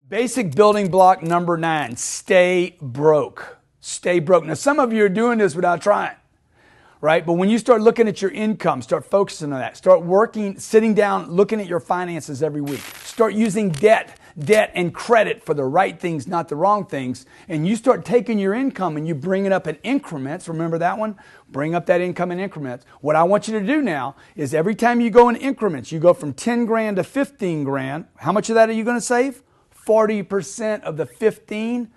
Basic building block number 9, stay broke. Stay broke. Now, some of you are doing this without trying, right? But when you start looking at your income, start focusing on that. Start working, sitting down, looking at your finances every week. Start using debt and credit for the right things, not the wrong things. And you start taking your income and you bring it up in increments. Remember that one? Bring up that income in increments. What I want you to do now is every time you go in increments, you go from 10 grand to 15 grand. How much of that are you going to save? 40% of the 15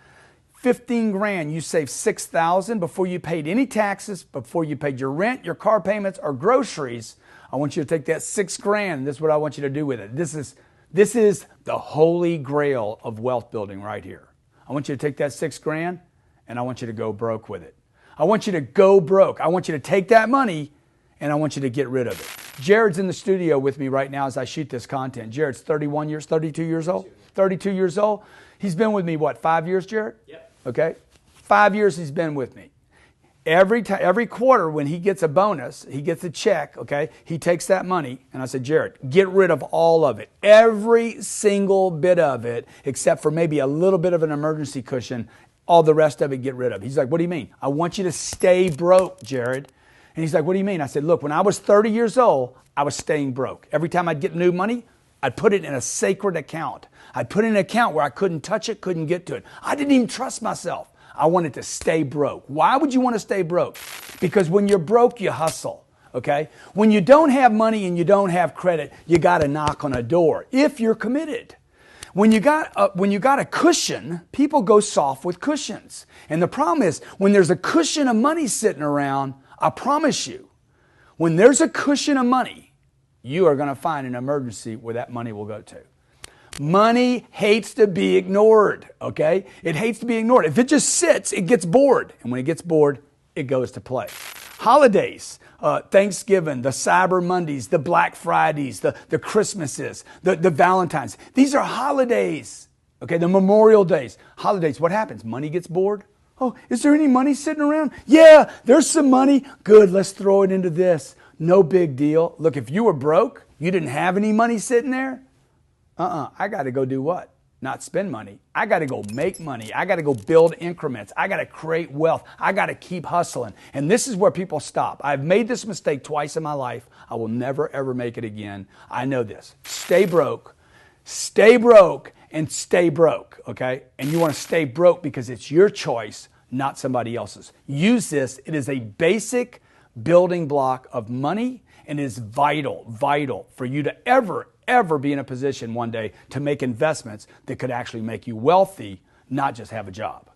grand, you save 6,000 before you paid any taxes, before you paid your rent, your car payments, or groceries. I want you to take that 6 grand. This is what I want you to do with it. This is the holy grail of wealth building right here. I want you to take that 6 grand and I want you to go broke with it. I want you to go broke. I want you to take that money and I want you to get rid of it. Jared's in the studio with me right now as I shoot this content. Jared's 32 years old. 32 years old. He's been with me, what, 5 years, Jared? Yep. Okay. 5 years he's been with me. Every quarter when he gets a bonus, he gets a check, okay, he takes that money, and I said, Jared, get rid of all of it. Every single bit of it, except for maybe a little bit of an emergency cushion, all the rest of it, get rid of. He's like, what do you mean? I want you to stay broke, Jared. And he's like, what do you mean? I said, look, when I was 30 years old, I was staying broke. Every time I'd get new money, I'd put it in a sacred account. I'd put it in an account where I couldn't touch it, couldn't get to it. I didn't even trust myself. I wanted to stay broke. Why would you want to stay broke? Because when you're broke, you hustle, okay? When you don't have money and you don't have credit, you got to knock on a door if you're committed. When you got a cushion, people go soft with cushions. And the problem is, when there's a cushion of money sitting around, I promise you, when there's a cushion of money, you are going to find an emergency where that money will go to. Money hates to be ignored, okay? It hates to be ignored. If it just sits, it gets bored. And when it gets bored, it goes to play. Holidays, Thanksgiving, the Cyber Mondays, the Black Fridays, the Christmases, the Valentines. These are holidays, okay? The Memorial Days. Holidays, what happens? Money gets bored. Oh, is there any money sitting around? Yeah, there's some money. Good, let's throw it into this. No big deal. Look, if you were broke, you didn't have any money sitting there, I got to go do what? Not spend money. I got to go make money. I got to go build increments. I got to create wealth. I got to keep hustling. And this is where people stop. I've made this mistake twice in my life. I will never, ever make it again. I know this. Stay broke, and stay broke, okay? And you want to stay broke because it's your choice, not somebody else's. Use this. It is a basic building block of money, and it is vital for you to ever be in a position one day to make investments that could actually make you wealthy, not just have a job.